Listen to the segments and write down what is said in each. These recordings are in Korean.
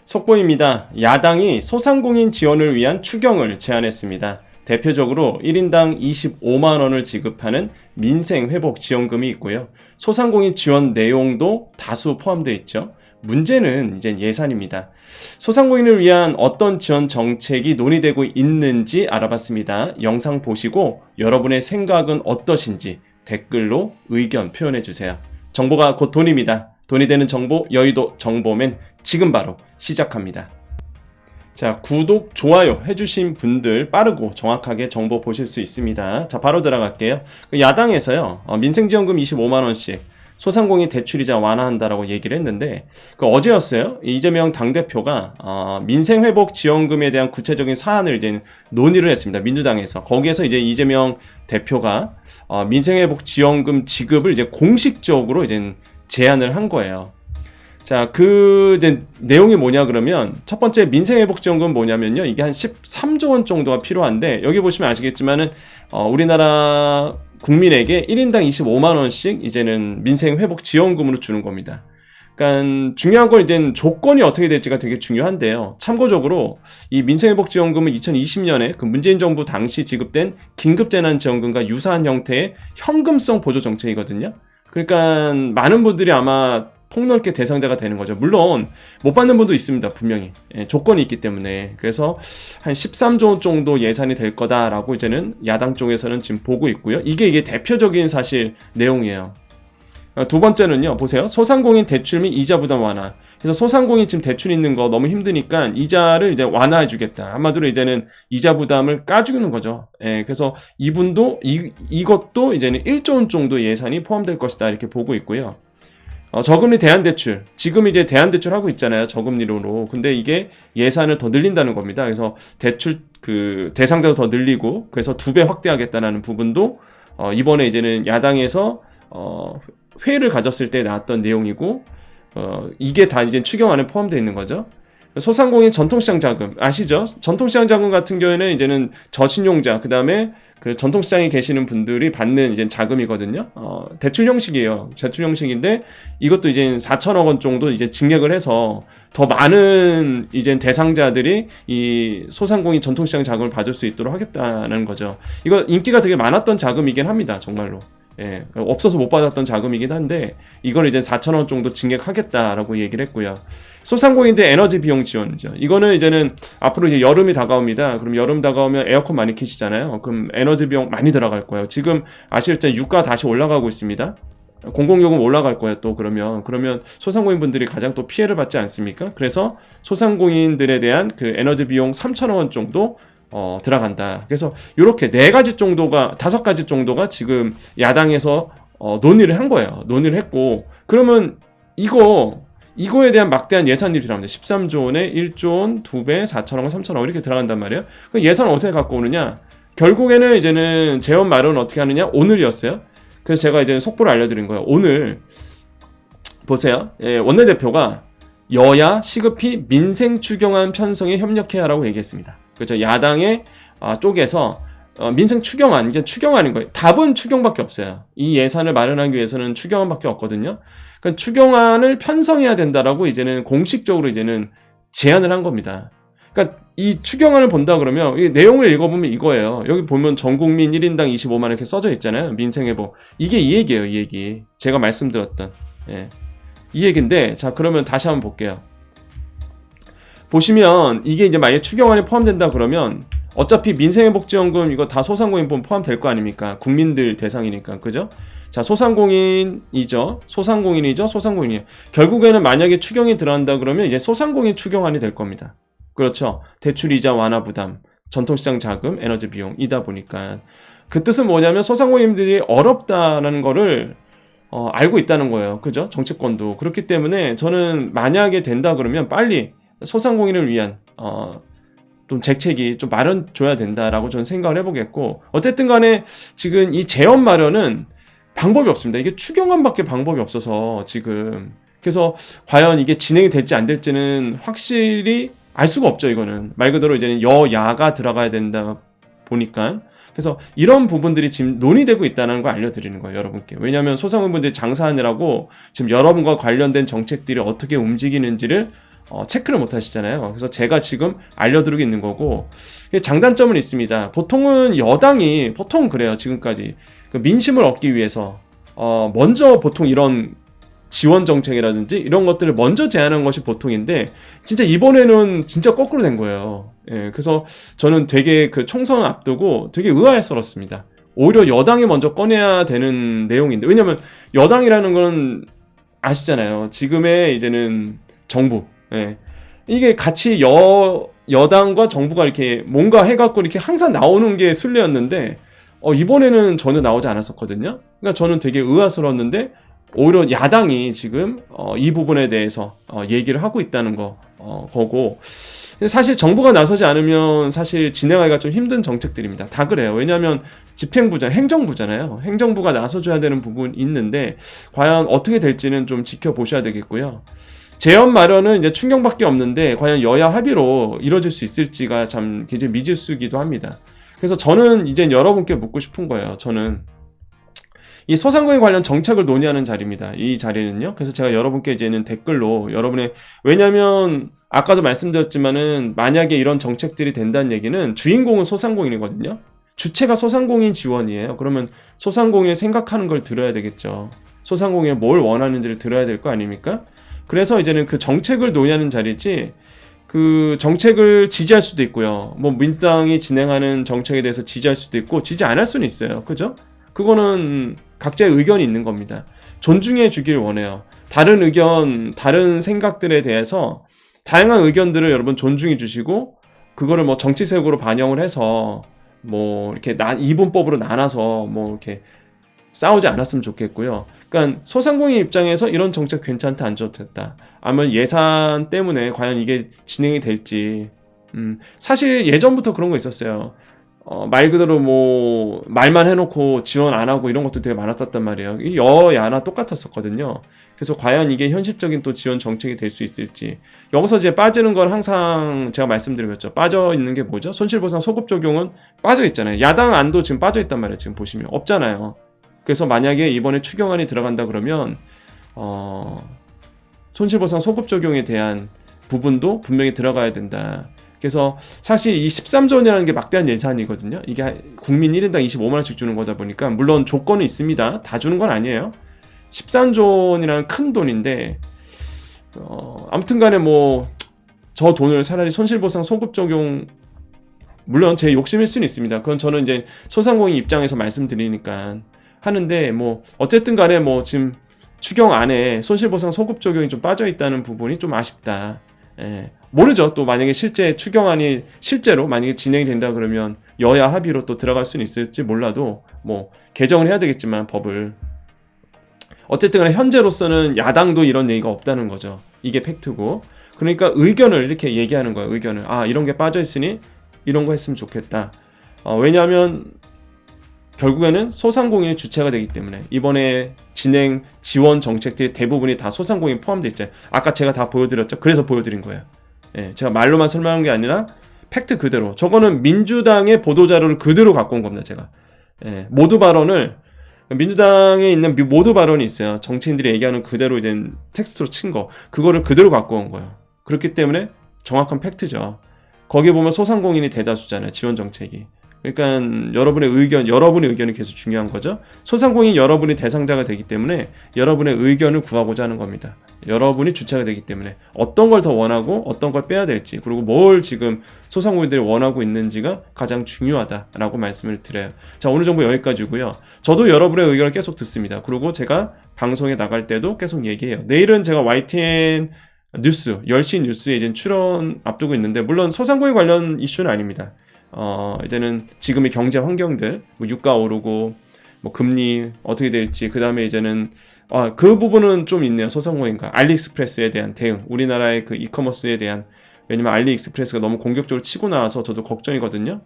속보입니다. 야당이 소상공인 지원을 위한 추경을 제안했습니다. 대표적으로 1인당 25만원을 지급하는 민생회복지원금이 있고요. 소상공인 지원 내용도 다수 포함되어 있죠. 문제는 이제 예산입니다. 소상공인을 위한 어떤 지원 정책이 논의되고 있는지 알아봤습니다. 영상 보시고 여러분의 생각은 어떠신지 댓글로 의견 표현해주세요. 정보가 곧 돈입니다. 돈이 되는 정보, 여의도 정보맨 지금 바로 시작합니다. 자, 구독, 좋아요 해주신 분들 빠르고 정확하게 정보 보실 수 있습니다. 자, 바로 들어갈게요. 야당에서요, 민생지원금 25만원씩 소상공인 대출이자 완화한다라고 얘기를 했는데, 어제였어요. 이재명 당대표가 민생회복지원금에 대한 구체적인 사안을 이제 논의를 했습니다. 민주당에서. 거기에서 이제 이재명 대표가 민생회복지원금 지급을 이제 공식적으로 이제 제안을 한 거예요. 자, 이제 내용이 뭐냐 그러면 첫 번째 민생회복지원금 뭐냐면요. 이게 한 13조 원 정도가 필요한데, 여기 보시면 아시겠지만은 우리나라 국민에게 1인당 25만원씩 이제는 민생회복지원금으로 주는 겁니다. 그러니까 중요한 건 이제 조건이 어떻게 될지가 되게 중요한데요. 참고적으로 이 민생회복지원금은 2020년에 그 문재인 정부 당시 지급된 긴급재난지원금과 유사한 형태의 현금성 보조 정책이거든요. 그러니까 많은 분들이 아마 폭넓게 대상자가 되는 거죠. 물론 못 받는 분도 있습니다. 분명히. 조건이 있기 때문에. 그래서 한 13조 정도 예산이 될 거다라고 이제는 야당 쪽에서는 지금 보고 있고요. 이게 대표적인 사실 내용이에요. 두 번째는요. 보세요. 소상공인 대출 및 이자 부담 완화. 그래서 소상공인 지금 대출 있는 거 너무 힘드니까 이자를 이제 완화해 주겠다. 한마디로 이제는 이자 부담을 까주는 거죠. 그래서 이분도 이것도 이제는 1조 원 정도 예산이 포함될 것이다. 이렇게 보고 있고요. 저금리 대안대출. 지금 이제 대안대출 하고 있잖아요. 저금리로. 근데 이게 예산을 더 늘린다는 겁니다. 그래서 대출 대상자도 더 늘리고, 그래서 2배 확대하겠다는 부분도 이번에 이제는 야당에서 회의를 가졌을 때 나왔던 내용이고, 이게 다 이제 추경안에 포함되어 있는 거죠. 소상공인 전통시장 자금 아시죠? 전통시장 자금 같은 경우에는 이제는 저신용자, 그 다음에 그 전통시장에 계시는 분들이 받는 이제 자금이거든요. 대출 형식이에요. 대출 형식인데 이것도 이제 4천억 원 정도 이제 증액을 해서 더 많은 이제 대상자들이 이 소상공인 전통시장 자금을 받을 수 있도록 하겠다는 거죠. 이거 인기가 되게 많았던 자금이긴 합니다. 정말로. 없어서 못 받았던 자금이긴 한데 이걸 이제 4천원 정도 증액하겠다라고 얘기를 했고요. 소상공인들 에너지 비용 지원이죠. 이거는 이제는 앞으로 이제 여름이 다가옵니다. 그럼 여름 다가오면 에어컨 많이 켜시잖아요. 그럼 에너지 비용 많이 들어갈 거예요. 지금 아시겠지만 유가 다시 올라가고 있습니다. 공공요금 올라갈 거예요. 또 그러면 소상공인 분들이 가장 또 피해를 받지 않습니까? 그래서 소상공인들에 대한 그 에너지 비용 3천원 정도 들어간다. 그래서 이렇게 4가지 정도가 5가지 정도가 지금 야당에서 논의를 한 거예요. 논의를 했고, 그러면 이거에 대한 막대한 예산이 필요합니다. 13조 원에 1조 원, 2배, 4천억 원, 3천억 원 이렇게 들어간단 말이에요. 그 예산 어디서 갖고 오느냐? 결국에는 이제는 재원 마련은 어떻게 하느냐? 오늘이었어요. 그래서 제가 이제 속보를 알려드린 거예요. 오늘 보세요. 원내대표가 여야 시급히 민생 추경안 편성에 협력해야 하라고 얘기했습니다. 그렇죠. 야당의 쪽에서 민생 추경안, 이제 추경안인 거예요. 답은 추경밖에 없어요. 이 예산을 마련하기 위해서는 추경안밖에 없거든요. 그러니까 추경안을 편성해야 된다라고 이제는 공식적으로 이제는 제안을 한 겁니다. 그러니까 이 추경안을 본다 그러면 이 내용을 읽어보면 이거예요. 여기 보면 전국민 1인당 25만 원 이렇게 써져 있잖아요. 민생회복. 이게 이 얘기예요. 이 얘기. 제가 말씀드렸던. 이 얘기인데, 자, 그러면 다시 한번 볼게요. 보시면 이게 이제 만약에 추경안에 포함된다 그러면 어차피 민생회복지원금 이거 다 소상공인 포함될 거 아닙니까? 국민들 대상이니까. 그죠? 자, 소상공인이죠. 소상공인이에요. 결국에는 만약에 추경이 들어간다 그러면 이제 소상공인 추경안이 될 겁니다. 그렇죠. 대출 이자 완화 부담, 전통시장 자금, 에너지 비용이다 보니까. 그 뜻은 뭐냐면 소상공인들이 어렵다는 거를 알고 있다는 거예요. 그죠? 정치권도. 그렇기 때문에 저는 만약에 된다 그러면 빨리 소상공인을 위한 좀 정책이 좀 마련줘야 된다라고 저는 생각을 해보겠고, 어쨌든 간에 지금 이 재원 마련은 방법이 없습니다. 이게 추경안밖에 방법이 없어서 지금. 그래서 과연 이게 진행이 될지 안 될지는 확실히 알 수가 없죠. 이거는 말 그대로 이제는 여야가 들어가야 된다 보니까. 그래서 이런 부분들이 지금 논의되고 있다는 걸 알려드리는 거예요, 여러분께. 왜냐하면 소상공인분들이 장사하느라고 지금 여러분과 관련된 정책들이 어떻게 움직이는지를 체크를 못 하시잖아요. 그래서 제가 지금 알려드리고 있는 거고, 장단점은 있습니다. 보통은 여당이 보통 그래요. 지금까지 그 민심을 얻기 위해서 먼저 보통 이런 지원 정책이라든지 이런 것들을 먼저 제안한 것이 보통인데, 진짜 이번에는 진짜 거꾸로 된 거예요. 예, 그래서 저는 되게 그 총선 앞두고 되게 의아했었습니다. 오히려 여당이 먼저 꺼내야 되는 내용인데, 왜냐면 여당이라는 건 아시잖아요. 지금의 이제는 정부. 예. 이게 같이 여당과 정부가 이렇게 뭔가 해갖고 이렇게 항상 나오는 게 순례였는데, 이번에는 전혀 나오지 않았었거든요. 그러니까 저는 되게 의아스러웠는데, 오히려 야당이 지금 이 부분에 대해서 얘기를 하고 있다는 거고, 사실 정부가 나서지 않으면 사실 진행하기가 좀 힘든 정책들입니다. 다 그래요. 왜냐하면 집행부잖아요. 행정부잖아요. 행정부가 나서줘야 되는 부분이 있는데, 과연 어떻게 될지는 좀 지켜보셔야 되겠고요. 재원 마련은 이제 충격밖에 없는데, 과연 여야 합의로 이루어질 수 있을지가 참 굉장히 미지수이기도 합니다. 그래서 저는 이제 여러분께 묻고 싶은 거예요. 저는 이 소상공인 관련 정책을 논의하는 자리입니다. 이 자리는요. 그래서 제가 여러분께 이제는 댓글로 왜냐면 아까도 말씀드렸지만은 만약에 이런 정책들이 된다는 얘기는 주인공은 소상공인이거든요. 주체가 소상공인 지원이에요. 그러면 소상공인이 생각하는 걸 들어야 되겠죠. 소상공인이 뭘 원하는지를 들어야 될 거 아닙니까? 그래서 이제는 그 정책을 논의하는 자리지, 그 정책을 지지할 수도 있고요. 뭐 민주당이 진행하는 정책에 대해서 지지할 수도 있고 지지 안 할 수는 있어요. 그죠? 그거는 각자의 의견이 있는 겁니다. 존중해 주길 원해요. 다른 의견, 다른 생각들에 대해서 다양한 의견들을 여러분 존중해 주시고, 그거를 뭐 정치색으로 반영을 해서 뭐 이렇게 이분법으로 나눠서 뭐 이렇게 싸우지 않았으면 좋겠고요. 그러니까 소상공인 입장에서 이런 정책 괜찮다, 안 좋다, 아니면 예산 때문에 과연 이게 진행이 될지, 사실 예전부터 그런 거 있었어요. 말 그대로 뭐 말만 해놓고 지원 안 하고 이런 것도 되게 많았었단 말이에요. 여야나 똑같았었거든요. 그래서 과연 이게 현실적인 또 지원 정책이 될 수 있을지, 여기서 이제 빠지는 건 항상 제가 말씀드렸죠. 빠져 있는 게 뭐죠? 손실보상 소급 적용은 빠져 있잖아요. 야당 안도 지금 빠져 있단 말이에요. 지금 보시면 없잖아요. 그래서 만약에 이번에 추경안이 들어간다 그러면 손실보상 소급 적용에 대한 부분도 분명히 들어가야 된다. 그래서 사실 이 13조 원이라는 게 막대한 예산이거든요. 이게 국민 1인당 25만 원씩 주는 거다 보니까, 물론 조건은 있습니다. 다 주는 건 아니에요. 13조 원이라는 큰 돈인데, 아무튼 간에 뭐 저 돈을 차라리 손실보상 소급 적용, 물론 제 욕심일 수는 있습니다. 그건 저는 이제 소상공인 입장에서 말씀드리니까 하는데, 뭐 어쨌든 간에 뭐 지금 추경 안에 손실보상 소급 적용이 좀 빠져 있다는 부분이 좀 아쉽다. 예, 모르죠. 또 만약에 실제 추경안이 실제로 만약에 진행이 된다 그러면 여야 합의로 또 들어갈 수는 있을지 몰라도, 뭐 개정을 해야 되겠지만 법을, 어쨌든 간에 현재로서는 야당도 이런 얘기가 없다는 거죠. 이게 팩트고, 그러니까 의견을 이렇게 얘기하는 거예요. 의견을, 이런 게 빠져 있으니 이런 거 했으면 좋겠다. 왜냐하면 결국에는 소상공인이 주체가 되기 때문에, 이번에 진행 지원 정책들이 대부분이 다 소상공인 포함되어 있잖아요. 아까 제가 다 보여드렸죠. 그래서 보여드린 거예요. 예, 제가 말로만 설명한 게 아니라 팩트 그대로, 저거는 민주당의 보도자료를 그대로 갖고 온 겁니다. 제가 모두 발언을, 민주당에 있는 모두 발언이 있어요. 정치인들이 얘기하는 그대로 이제 텍스트로 친 거, 그거를 그대로 갖고 온 거예요. 그렇기 때문에 정확한 팩트죠. 거기에 보면 소상공인이 대다수잖아요. 지원 정책이. 그러니까 여러분의 의견이 계속 중요한 거죠. 소상공인 여러분이 대상자가 되기 때문에 여러분의 의견을 구하고자 하는 겁니다. 여러분이 주체가 되기 때문에 어떤 걸 더 원하고 어떤 걸 빼야 될지, 그리고 뭘 지금 소상공인들이 원하고 있는지가 가장 중요하다라고 말씀을 드려요. 자, 오늘 정보 여기까지고요. 저도 여러분의 의견을 계속 듣습니다. 그리고 제가 방송에 나갈 때도 계속 얘기해요. 내일은 제가 YTN 뉴스 10시 뉴스에 이제 출연 앞두고 있는데, 물론 소상공인 관련 이슈는 아닙니다. 이제는 지금의 경제 환경들, 뭐 유가 오르고 뭐 금리 어떻게 될지, 그 다음에 이제는 그 부분은 좀 있네요. 소상공인과 알리익스프레스에 대한 대응, 우리나라의 그 이커머스에 대한, 왜냐면 알리익스프레스가 너무 공격적으로 치고 나와서 저도 걱정이거든요.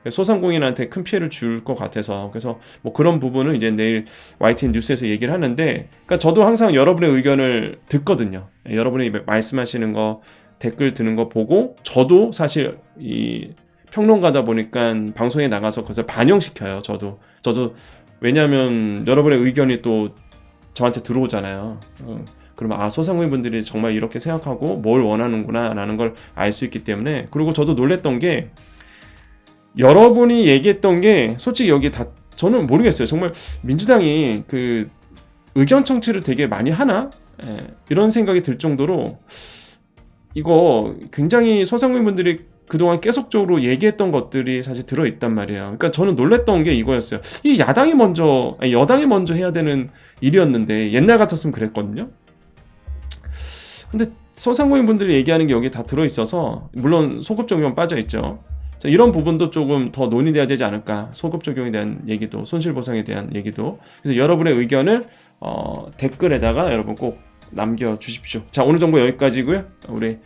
소상공인한테 큰 피해를 줄 것 같아서, 그래서 뭐 그런 부분은 이제 내일 YTN 뉴스에서 얘기를 하는데, 그러니까 저도 항상 여러분의 의견을 듣거든요. 여러분이 말씀하시는 거, 댓글 드는 거 보고, 저도 사실 이 평론가다 보니까 방송에 나가서 그것을 반영시켜요. 저도 왜냐하면 여러분의 의견이 또 저한테 들어오잖아요. 그러면 소상공인분들이 정말 이렇게 생각하고 뭘 원하는구나 라는 걸 알 수 있기 때문에. 그리고 저도 놀랬던 게 여러분이 얘기했던 게 솔직히 여기 다 저는 모르겠어요. 정말 민주당이 그 의견 청취를 되게 많이 하나? 이런 생각이 들 정도로 이거 굉장히 소상공인분들이 그동안 계속적으로 얘기했던 것들이 사실 들어있단 말이에요. 그러니까 저는 놀랬던 게 이거였어요. 이 여당이 먼저 해야 되는 일이었는데 옛날 같았으면 그랬거든요. 근데 소상공인분들이 얘기하는 게 여기 다 들어있어서 물론 소급 적용 빠져있죠. 이런 부분도 조금 더 논의돼야 되지 않을까. 소급 적용에 대한 얘기도, 손실보상에 대한 얘기도. 그래서 여러분의 의견을 댓글에다가 여러분 꼭 남겨주십시오. 자, 오늘 정보 여기까지고요. 우리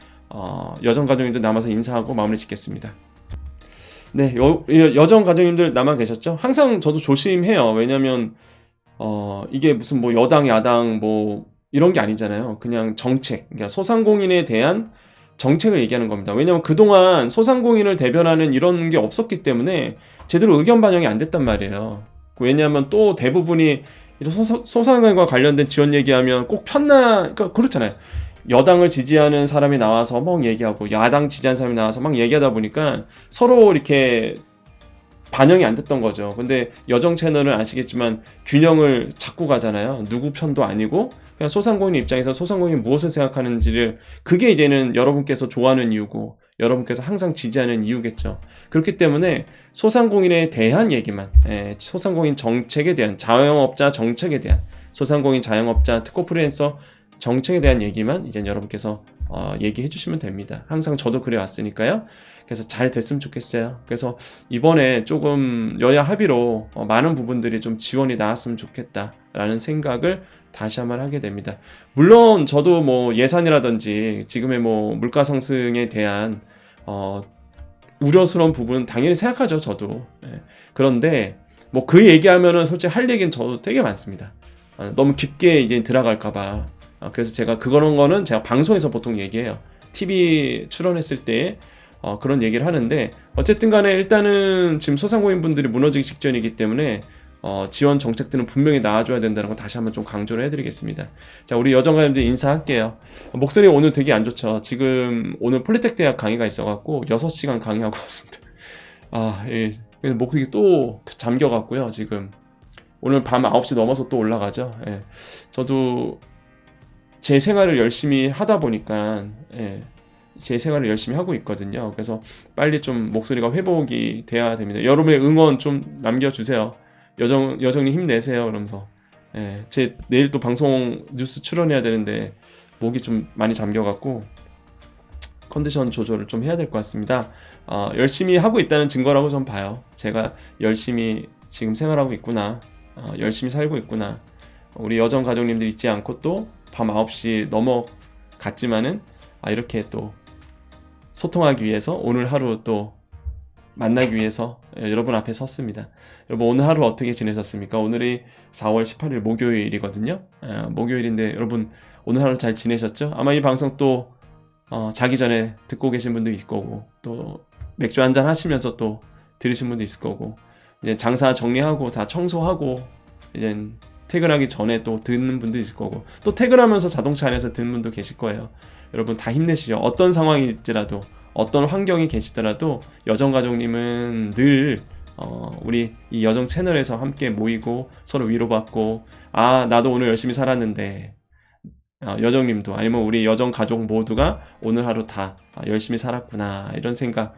여정가족님들 남아서 인사하고 마무리 짓겠습니다. 네, 여정가족님들 남아 계셨죠? 항상 저도 조심해요. 왜냐면 이게 무슨 뭐 여당 야당 뭐 이런 게 아니잖아요. 그냥 정책, 그러니까 소상공인에 대한 정책을 얘기하는 겁니다. 왜냐면 그동안 소상공인을 대변하는 이런 게 없었기 때문에 제대로 의견 반영이 안 됐단 말이에요. 왜냐하면 또 대부분이 소상공인과 관련된 지원 얘기하면 꼭 그러니까 그렇잖아요. 여당을 지지하는 사람이 나와서 막 얘기하고 야당 지지하는 사람이 나와서 막 얘기하다 보니까 서로 이렇게 반영이 안 됐던 거죠. 근데 여정 채널은 아시겠지만 균형을 잡고 가잖아요. 누구 편도 아니고 그냥 소상공인 입장에서 소상공인이 무엇을 생각하는지를, 그게 이제는 여러분께서 좋아하는 이유고 여러분께서 항상 지지하는 이유겠죠. 그렇기 때문에 소상공인에 대한 얘기만, 소상공인 정책에 대한, 자영업자 정책에 대한, 소상공인 자영업자 특허 프리랜서 정책에 대한 얘기만 이제 여러분께서 얘기해 주시면 됩니다. 항상 저도 그래 왔으니까요. 그래서 잘 됐으면 좋겠어요. 그래서 이번에 조금 여야 합의로 많은 부분들이 좀 지원이 나왔으면 좋겠다라는 생각을 다시 한번 하게 됩니다. 물론 저도 뭐 예산이라든지 지금의 뭐 물가 상승에 대한 우려스러운 부분은 당연히 생각하죠, 저도. 그런데 뭐 그 얘기하면은 솔직히 할 얘기는 저도 되게 많습니다. 너무 깊게 이제 들어갈까봐. 그래서 제가 그런 거는 제가 방송에서 보통 얘기해요. TV 출연했을 때 그런 얘기를 하는데, 어쨌든 간에 일단은 지금 소상공인분들이 무너지기 직전이기 때문에 지원 정책들은 분명히 나와줘야 된다는 거 다시 한번 좀 강조를 해드리겠습니다. 자, 우리 여정가님들 인사할게요. 목소리 오늘 되게 안 좋죠. 지금 오늘 폴리텍 대학 강의가 있어갖고 6시간 강의하고 왔습니다. 예. 목소리 또 잠겨갖고요. 지금 오늘 밤 9시 넘어서 또 올라가죠. 예. 저도 제 생활을 열심히 하다 보니까 제 생활을 열심히 하고 있거든요. 그래서 빨리 좀 목소리가 회복이 돼야 됩니다. 여러분의 응원 좀 남겨주세요. 여정님 힘내세요. 그러면서 제 내일 또 방송 뉴스 출연해야 되는데 목이 좀 많이 잠겨갖고 컨디션 조절을 좀 해야 될 것 같습니다. 열심히 하고 있다는 증거라고 좀 봐요. 제가 열심히 지금 생활하고 있구나, 열심히 살고 있구나. 우리 여정 가족님들 잊지 않고 또 밤 9시 넘어갔지만은 이렇게 또 소통하기 위해서 오늘 하루 또 만나기 위해서 여러분 앞에 섰습니다. 여러분 오늘 하루 어떻게 지내셨습니까? 오늘이 4월 18일 목요일이거든요. 목요일인데 여러분 오늘 하루 잘 지내셨죠? 아마 이 방송 또 자기 전에 듣고 계신 분도 있을 거고, 또 맥주 한잔 하시면서 또 들으신 분도 있을 거고, 이제 장사 정리하고 다 청소하고 이제 퇴근하기 전에 또 듣는 분도 있을 거고, 또 퇴근하면서 자동차 안에서 듣는 분도 계실 거예요. 여러분 다 힘내시죠. 어떤 상황일지라도, 어떤 환경이 계시더라도 여정가족님은 늘 우리 이 여정 채널에서 함께 모이고 서로 위로받고, 나도 오늘 열심히 살았는데 여정님도, 아니면 우리 여정가족 모두가 오늘 하루 다 열심히 살았구나, 이런 생각,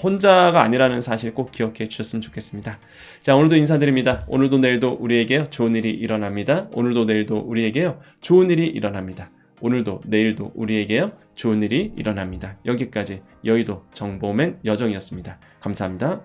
혼자가 아니라는 사실 꼭 기억해 주셨으면 좋겠습니다. 자, 오늘도 인사드립니다. 오늘도 내일도 우리에게 좋은 일이 일어납니다. 오늘도 내일도 우리에게요 좋은 일이 일어납니다. 오늘도 내일도 우리에게요 좋은 일이 일어납니다. 여기까지 여의도 정보맨 여정이었습니다. 감사합니다.